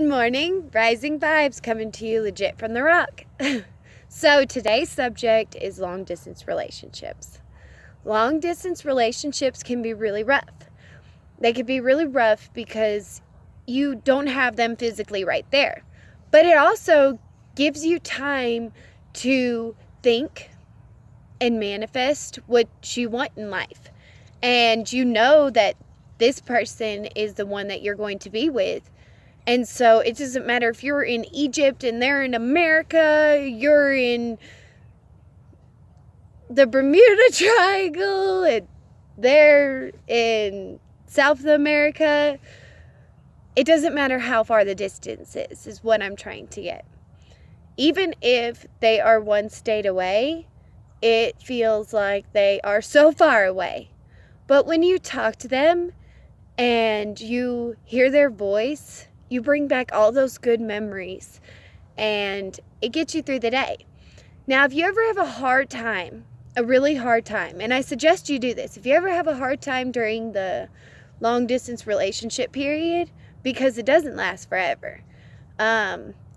Good morning, Rising Vibes coming to you legit from the rock. So today's subject is long distance relationships. Long distance relationships can be really rough. They can be really rough because you don't have them physically right there. But it also gives you time to think and manifest what you want in life. And you know that this person is the one that you're going to be with. And so it doesn't matter if you're in Egypt and they're in America, you're in the Bermuda Triangle and they're in South America. It doesn't matter how far the distance is what I'm trying to get. Even if they are one state away, it feels like they are so far away. But when you talk to them and you hear their voice, you bring back all those good memories and it gets you through the day. Now, if you ever have a hard time, a really hard time, and I suggest you do this, if you ever have a hard time during the long distance relationship period, because it doesn't last forever,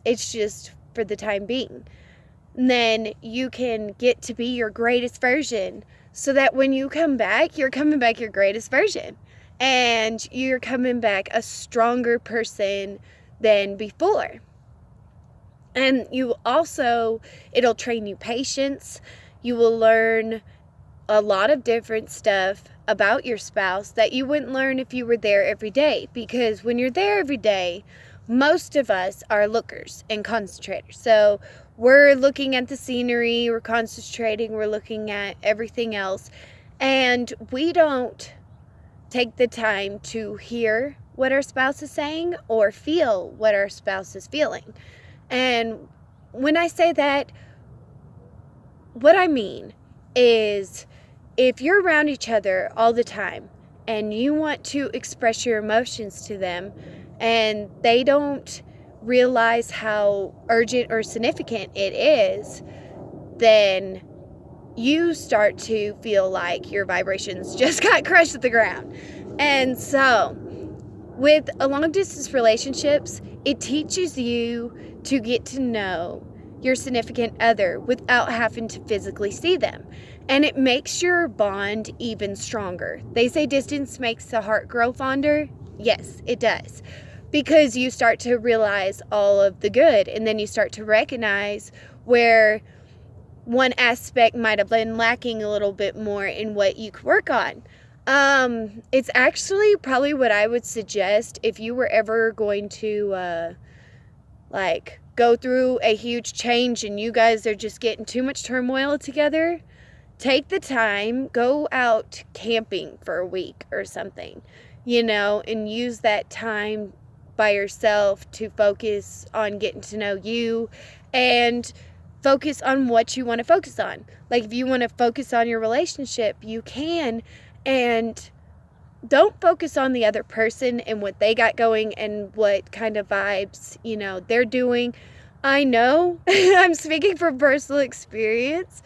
it's just for the time being, then you can get to be your greatest version so that when you come back, you're coming back your greatest version. And you're coming back a stronger person than before. And you also, it'll train you patience. You will learn a lot of different stuff about your spouse that you wouldn't learn if you were there every day. Because when you're there every day, most of us are lookers and concentrators. So we're looking at the scenery, we're concentrating, we're looking at everything else. And we don't take the time to hear what our spouse is saying or feel what our spouse is feeling. And when I say that, what I mean is if you're around each other all the time and you want to express your emotions to them and they don't realize how urgent or significant it is, then you start to feel like your vibrations just got crushed to the ground. And so, with a long distance relationships, it teaches you to get to know your significant other without having to physically see them. And it makes your bond even stronger. They say distance makes the heart grow fonder. Yes, it does. Because you start to realize all of the good, and then you start to recognize where one aspect might have been lacking a little bit more in what you could work on. It's actually probably what I would suggest if you were ever going to, go through a huge change and you guys are just getting too much turmoil together. Take the time, go out camping for a week or something, and use that time by yourself to focus on getting to know you and focus on what you want to focus on. Like if you want to focus on your relationship, you can, and don't focus on the other person and what they got going and what kind of vibes, they're doing. I know, I'm speaking from personal experience,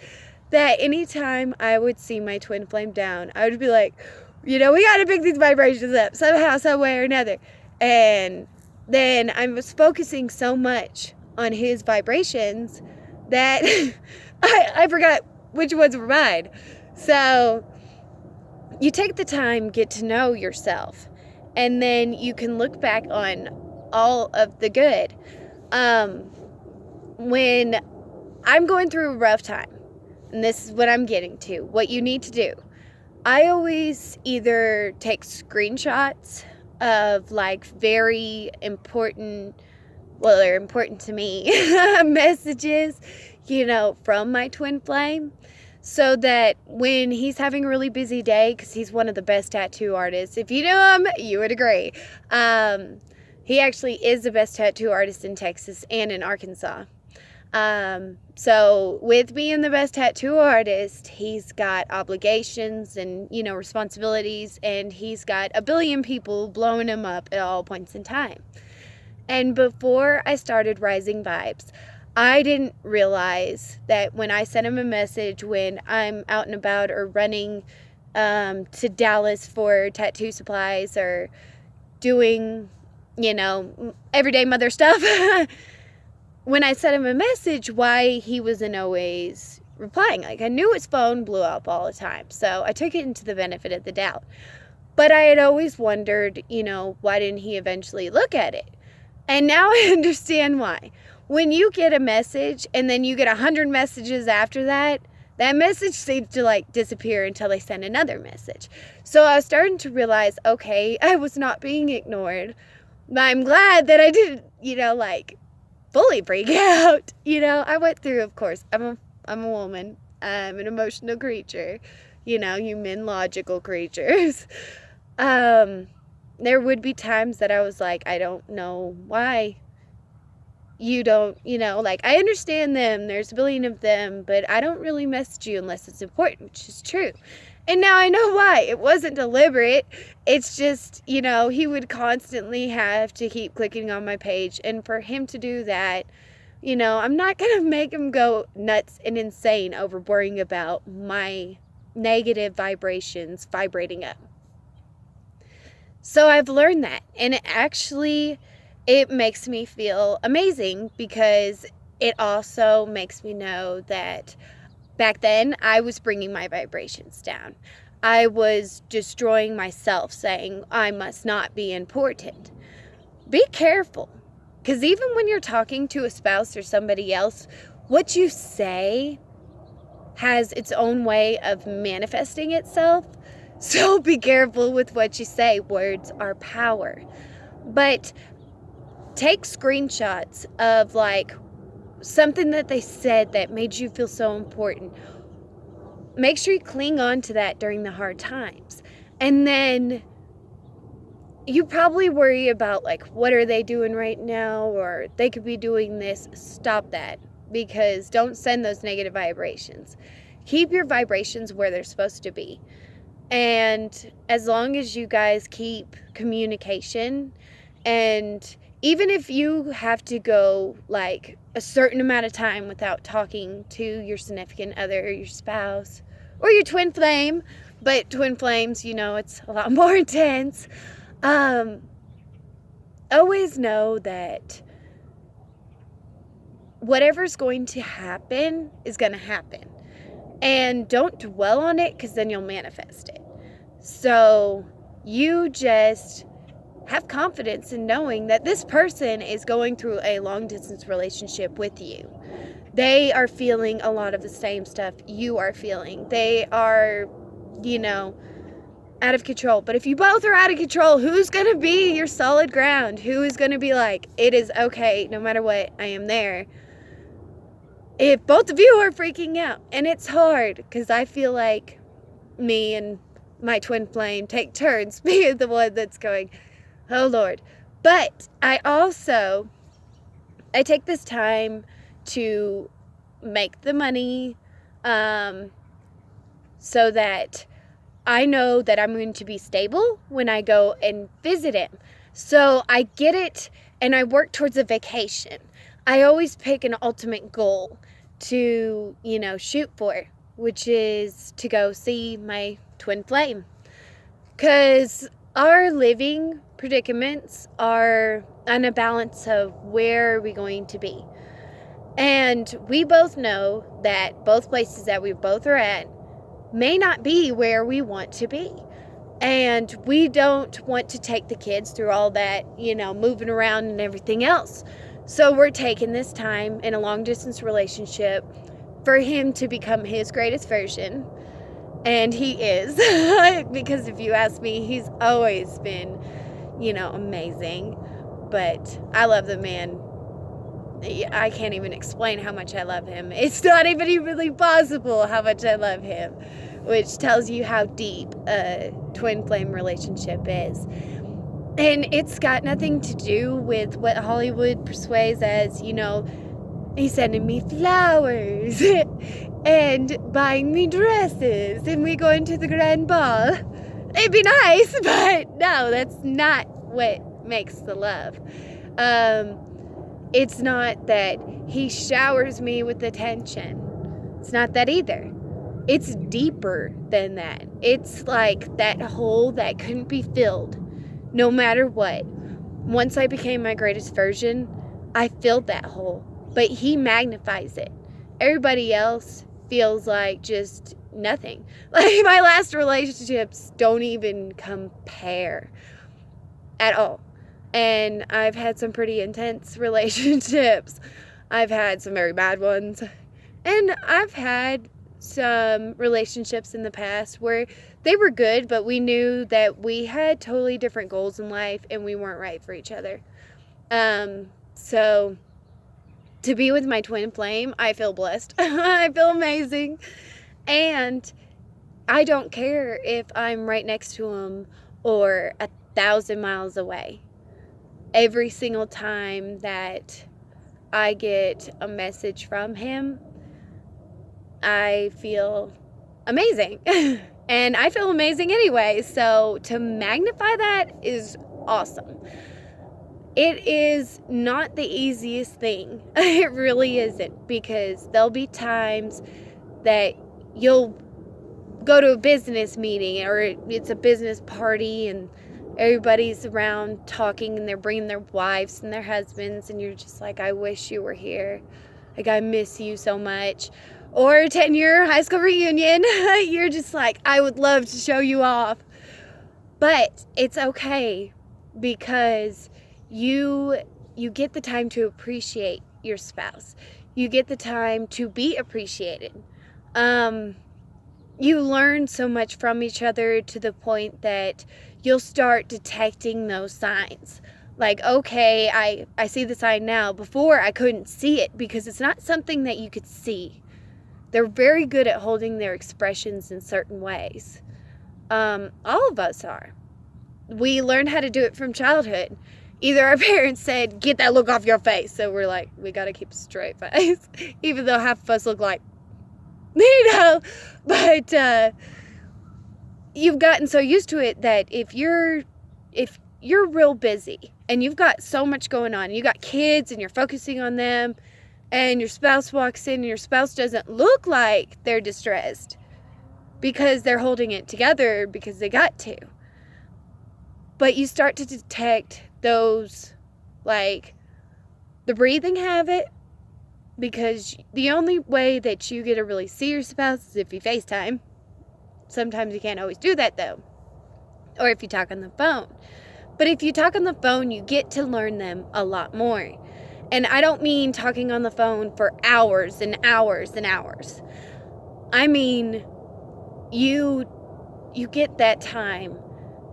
that anytime I would see my twin flame down, I would be like, we got to pick these vibrations up somehow, some way or another. And then I was focusing so much on his vibrations that I forgot which ones were mine. So you take the time, get to know yourself, and then you can look back on all of the good. When I'm going through a rough time, and this is what I'm getting to, what you need to do, I always either take screenshots of very important, well, they're important to me, messages, from my twin flame, so that when he's having a really busy day, because he's one of the best tattoo artists, if you know him, you would agree. He actually is the best tattoo artist in Texas and in Arkansas. So with being the best tattoo artist, he's got obligations and, responsibilities, and he's got a billion people blowing him up at all points in time. And before I started Rising Vibes, I didn't realize that when I sent him a message when I'm out and about or running to Dallas for tattoo supplies or doing everyday mother stuff. When I sent him a message, why he wasn't always replying. Like, I knew his phone blew up all the time, so I took it into the benefit of the doubt. But I had always wondered, why didn't he eventually look at it? And now I understand why. When you get a message and then you get 100 messages after that, that message seems to disappear until they send another message. So I was starting to realize, okay, I was not being ignored. But I'm glad that I didn't, fully freak out. I went through, of course, I'm a woman. I'm an emotional creature. Human logical creatures. There would be times that I was like, I don't know why you don't, I understand them. There's a billion of them, but I don't really message you unless it's important, which is true. And now I know why. It wasn't deliberate. It's just, he would constantly have to keep clicking on my page. And for him to do that, I'm not going to make him go nuts and insane over worrying about my negative vibrations vibrating up. So I've learned that. And it makes me feel amazing because it also makes me know that back then I was bringing my vibrations down. I was destroying myself, saying I must not be important. Be careful, because even when you're talking to a spouse or somebody else, what you say has its own way of manifesting itself. So be careful with what you say. Words are power. But take screenshots of something that they said that made you feel so important. Make sure you cling on to that during the hard times. And then you probably worry about what are they doing right now, or they could be doing this. Stop that, because don't send those negative vibrations. Keep your vibrations where they're supposed to be. And as long as you guys keep communication, and even if you have to go a certain amount of time without talking to your significant other, your spouse, or your twin flame, but twin flames, it's a lot more intense. Always know that whatever's going to happen is going to happen. And don't dwell on it, because then you'll manifest it. So you just have confidence in knowing that this person is going through a long distance relationship with you. They are feeling a lot of the same stuff you are feeling. They are, out of control. But if you both are out of control, who's going to be your solid ground? Who is going to be it is okay, no matter what, I am there? If both of you are freaking out, and it's hard, because I feel like me and my twin flame take turns being the one that's going, oh Lord. But I take this time to make the money so that I know that I'm going to be stable when I go and visit him. So I get it, and I work towards a vacation. I always pick an ultimate goal to, shoot for, which is to go see my twin flame. Because our living predicaments are on a balance of where are we going to be. And we both know that both places that we both are at may not be where we want to be. And we don't want to take the kids through all that, moving around and everything else. So we're taking this time in a long distance relationship for him to become his greatest version. And he is. Because if you ask me, he's always been, amazing. But I love the man. I can't even explain how much I love him. It's not even humanly possible how much I love him, which tells you how deep a twin flame relationship is. And it's got nothing to do with what Hollywood persuades as, he's sending me flowers and buying me dresses and we going to the grand ball. It'd be nice, but no, that's not what makes the love. It's not that he showers me with attention. It's not that either. It's deeper than that. It's like that hole that couldn't be filled, no matter what. once I became my greatest version, I filled that hole. But he magnifies it. Everybody else feels like just nothing. Like, my last relationships don't even compare at all. And I've had some pretty intense relationships. I've had some very bad ones. And I've had some relationships in the past where they were good, but we knew that we had totally different goals in life and we weren't right for each other. So to be with my twin flame, I feel blessed. I feel amazing. And I don't care if I'm right next to him or 1,000 miles away. Every single time that I get a message from him, I feel amazing. And I feel amazing anyway. So to magnify that is awesome. It is not the easiest thing. It really isn't, because there'll be times that you'll go to a business meeting or it's a business party and everybody's around talking and they're bringing their wives and their husbands and you're just like, I wish you were here. Like, I miss you so much. Or a 10-year high school reunion. You're just like, I would love to show you off. But it's okay, because you get the time to appreciate your spouse. You get the time to be appreciated. You learn so much from each other to the point that you'll start detecting those signs. Like, okay, I see the sign now. Before, I couldn't see it because it's not something that you could see. They're very good at holding their expressions in certain ways. All of us are. We learned how to do it from childhood. Either our parents said, get that look off your face. So we're like, we got to keep a straight face. Even though half of us look like, But you've gotten so used to it that if you're real busy and you've got so much going on, you got kids and you're focusing on them, and your spouse walks in and your spouse doesn't look like they're distressed because they're holding it together because they got to. But you start to detect those, like the breathing habit, because the only way that you get to really see your spouse is if you FaceTime. Sometimes you can't always do that though. Or if you talk on the phone. But if you talk on the phone, you get to learn them a lot more. And I don't mean talking on the phone for hours and hours and hours. I mean, you get that time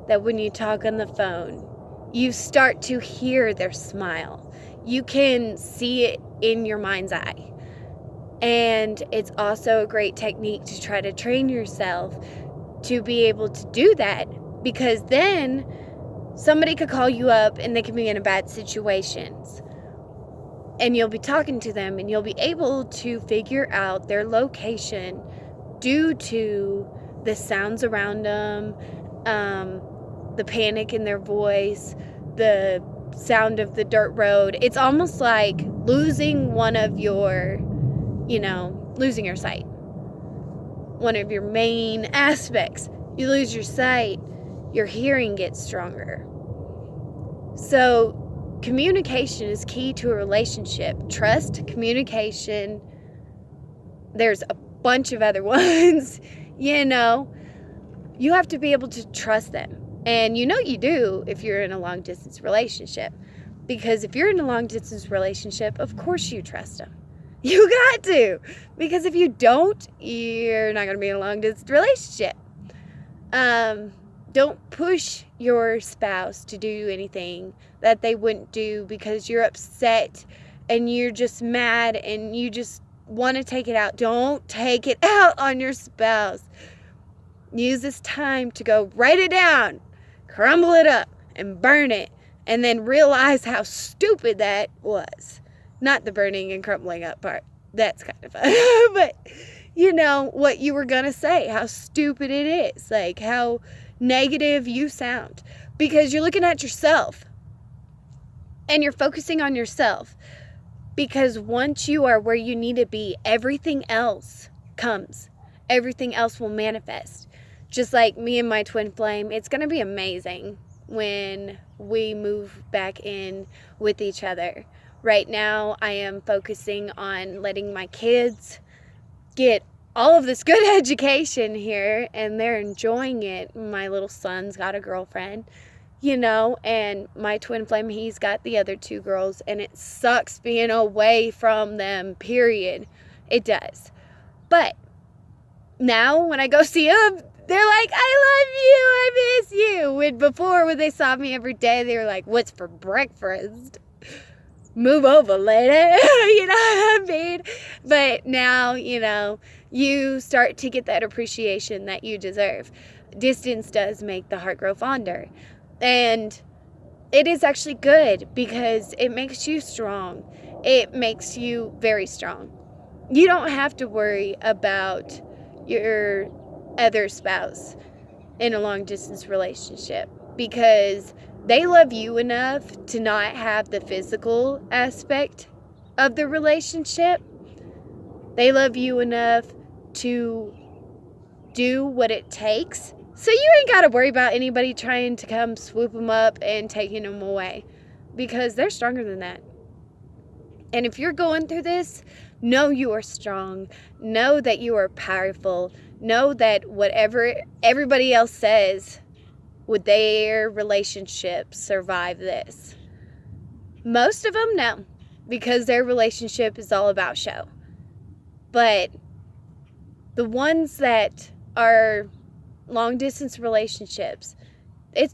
that when you talk on the phone, you start to hear their smile. You can see it in your mind's eye. And it's also a great technique to try to train yourself to be able to do that, because then somebody could call you up and they can be in a bad situation. And you'll be talking to them and you'll be able to figure out their location due to the sounds around them, the panic in their voice, the sound of the dirt road. It's almost like losing one of your, losing your sight. One of your main aspects. You lose your sight, your hearing gets stronger. So communication is key to a relationship. Trust, communication. There's a bunch of other ones, You have to be able to trust them. And you do if you're in a long distance relationship. Because if you're in a long distance relationship, of course you trust them. You got to. Because if you don't, you're not going to be in a long distance relationship. Don't push your spouse to do anything that they wouldn't do because you're upset and you're just mad and you just want to take it out. Don't take it out on your spouse. Use this time to go write it down, crumble it up, and burn it, and then realize how stupid that was. Not the burning and crumbling up part. That's kind of fun. But what you were going to say, how stupid it is, like how negative you sound, because you're looking at yourself and you're focusing on yourself. Because once you are where you need to be, everything else comes. Everything else will manifest. Just like me and my twin flame, it's going to be amazing. when we move back in with each other. Right now, I am focusing on letting my kids get all of this good education here, and they're enjoying it. My little son's got a girlfriend, and my twin flame, he's got the other two girls, and it sucks being away from them, period. It does. But now when I go see them, they're like, I love you, I miss you. When before, when they saw me every day, they were like, what's for breakfast? Move over, lady. You know what I mean? But now, you start to get that appreciation that you deserve. Distance does make the heart grow fonder. And it is actually good because it makes you strong. It makes you very strong. You don't have to worry about your other spouse in a long distance relationship because they love you enough to not have the physical aspect of the relationship. They love you enough to do what it takes. So you ain't got to worry about anybody trying to come swoop them up and taking them away because they're stronger than that. And if you're going through this, know you are strong. Know that you are powerful. Know that whatever everybody else says, would their relationship survive this? Most of them, no, because their relationship is all about show. But the ones that are long distance relationships,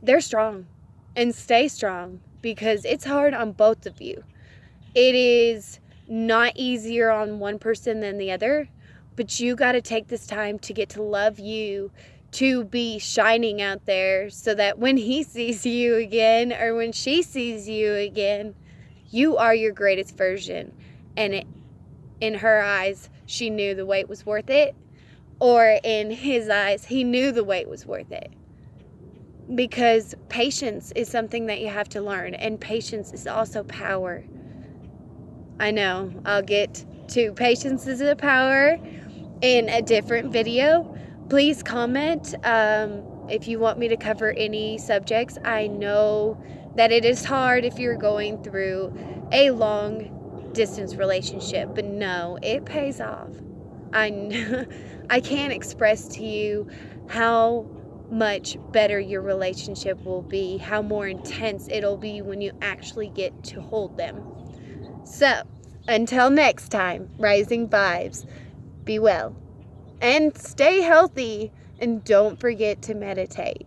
they're strong, and stay strong because it's hard on both of you. It is not easier on one person than the other, but you got to take this time to get to love you, to be shining out there so that when he sees you again or when she sees you again, you are your greatest version. And in her eyes, she knew the wait was worth it. Or in his eyes, he knew the wait was worth it. Because patience is something that you have to learn. And patience is also power. I know, I'll get to patience is a power in a different video. Please comment if you want me to cover any subjects. I know that it is hard if you're going through a long distance relationship, but no, it pays off. I can't express to you how much better your relationship will be, how more intense it'll be when you actually get to hold them. So, until next time, Rising Vibes, be well and stay healthy, and don't forget to meditate.